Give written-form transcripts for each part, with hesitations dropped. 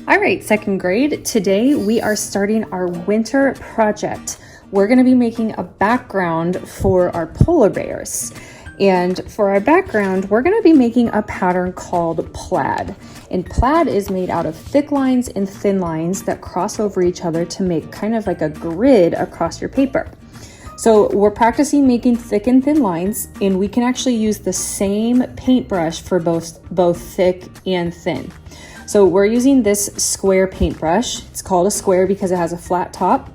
All right, second grade, today we are starting our winter project. We're gonna be making a background for our polar bears. And for our background, we're gonna be making a pattern called plaid. And plaid is made out of thick lines and thin lines that cross over each other to make kind of like a grid across your paper. So we're practicing making thick and thin lines, and we can actually use the same paintbrush for both thick and thin. So we're using this square paintbrush. It's called a square because it has a flat top.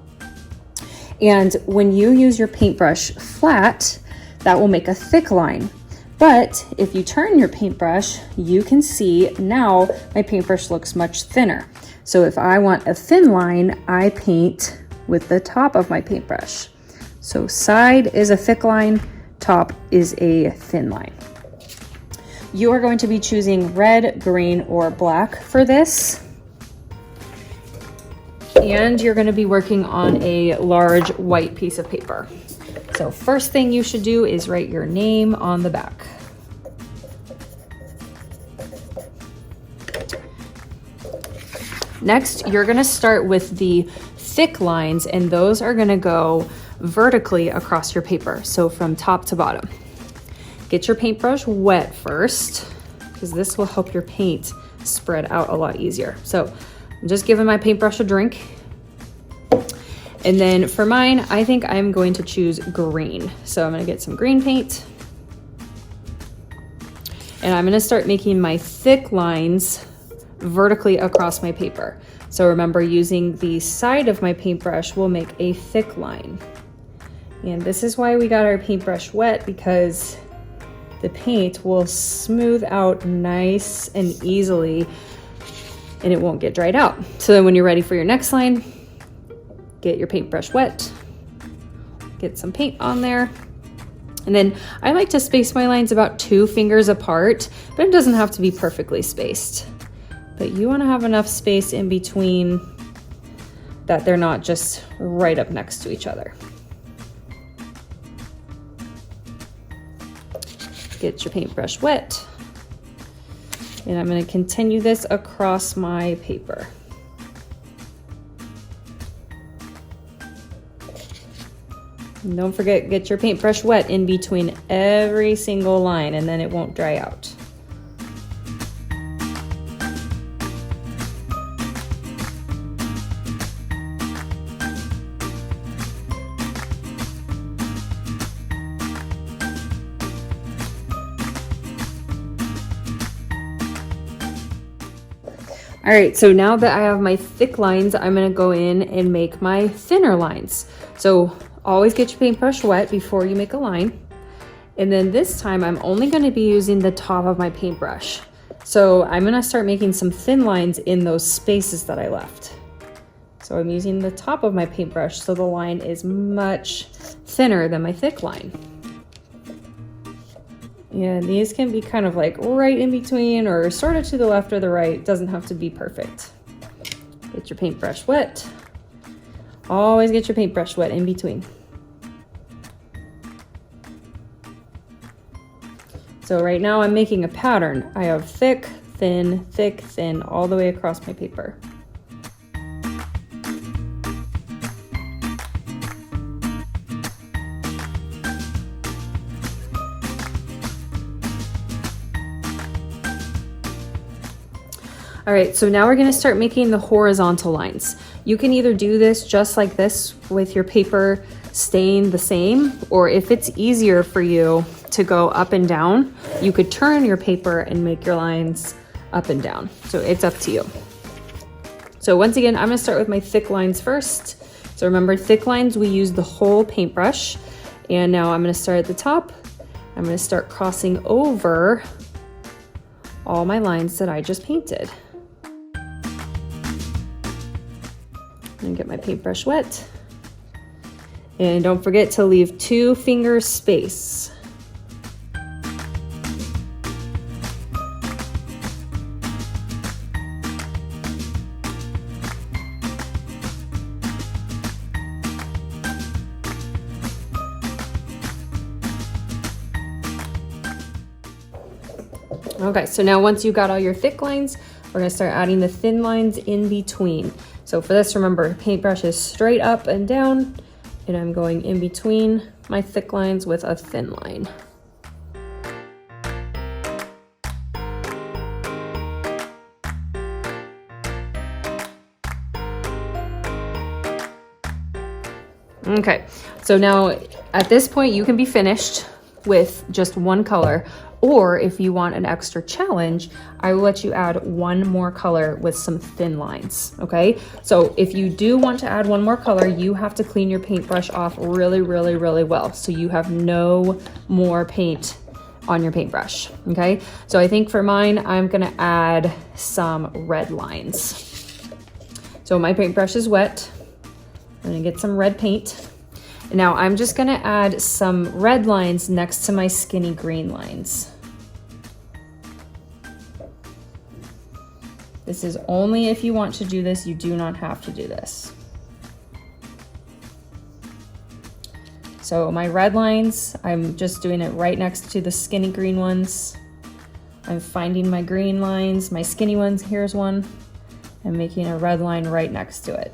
And when you use your paintbrush flat, that will make a thick line. But if you turn your paintbrush, you can see now my paintbrush looks much thinner. So if I want a thin line, I paint with the top of my paintbrush. So side is a thick line, top is a thin line. You are going to be choosing red, green, or black for this. And you're going to be working on a large white piece of paper. So first thing you should do is write your name on the back. Next, you're going to start with the thick lines, and those are going to go vertically across your paper. So from top to bottom. Get your paintbrush wet first, because this will help your paint spread out a lot easier. So I'm just giving my paintbrush a drink. And then for mine, I think I'm going to choose green. So I'm gonna get some green paint. And I'm gonna start making my thick lines vertically across my paper. So remember, using the side of my paintbrush will make a thick line. And this is why we got our paintbrush wet, because the paint will smooth out nice and easily and it won't get dried out. So then when you're ready for your next line, get your paintbrush wet, get some paint on there. And then I like to space my lines about 2 fingers apart, but it doesn't have to be perfectly spaced. But you wanna have enough space in between that they're not just right up next to each other. Get your paintbrush wet. And I'm going to continue this across my paper. And don't forget, get your paintbrush wet in between every single line, and then it won't dry out. All right, so now that I have my thick lines, I'm gonna go in and make my thinner lines. So always get your paintbrush wet before you make a line. And then this time I'm only gonna be using the top of my paintbrush. So I'm gonna start making some thin lines in those spaces that I left. So I'm using the top of my paintbrush so the line is much thinner than my thick line. And these can be kind of like right in between or sort of to the left or the right. It doesn't have to be perfect. Get your paintbrush wet. Always get your paintbrush wet in between. So right now I'm making a pattern. I have thick, thin, all the way across my paper. All right, so now we're gonna start making the horizontal lines. You can either do this just like this with your paper staying the same, or if it's easier for you to go up and down, you could turn your paper and make your lines up and down. So it's up to you. So once again, I'm gonna start with my thick lines first. So remember, thick lines, we use the whole paintbrush. And now I'm gonna start at the top. I'm gonna start crossing over all my lines that I just painted. And get my paintbrush wet. And don't forget to leave 2 fingers space. Okay, so now once you got all your thick lines, we're gonna start adding the thin lines in between. So for this, remember, paintbrush is straight up and down, and I'm going in between my thick lines with a thin line. Okay, so now at this point you can be finished with just one color, or if you want an extra challenge, I will let you add one more color with some thin lines, okay? So if you do want to add one more color, you have to clean your paintbrush off really, really, really well, so you have no more paint on your paintbrush, okay? So I think for mine, I'm gonna add some red lines. So my paintbrush is wet. I'm gonna get some red paint. Now I'm just gonna add some red lines next to my skinny green lines. This is only if you want to do this, you do not have to do this. So my red lines, I'm just doing it right next to the skinny green ones. I'm finding my green lines, my skinny ones, here's one. I'm making a red line right next to it.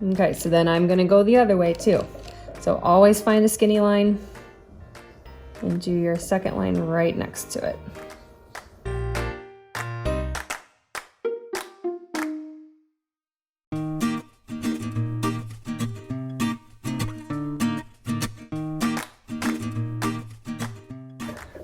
Okay, so then I'm gonna go the other way too. So always find a skinny line and do your second line right next to it.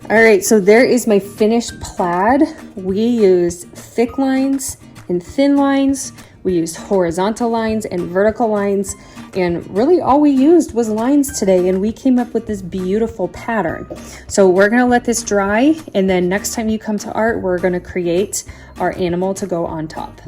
All right, so there is my finished plaid. We used thick lines and thin lines. We used horizontal lines and vertical lines, and really all we used was lines today, and we came up with this beautiful pattern. So we're gonna let this dry, and then next time you come to art, we're gonna create our animal to go on top.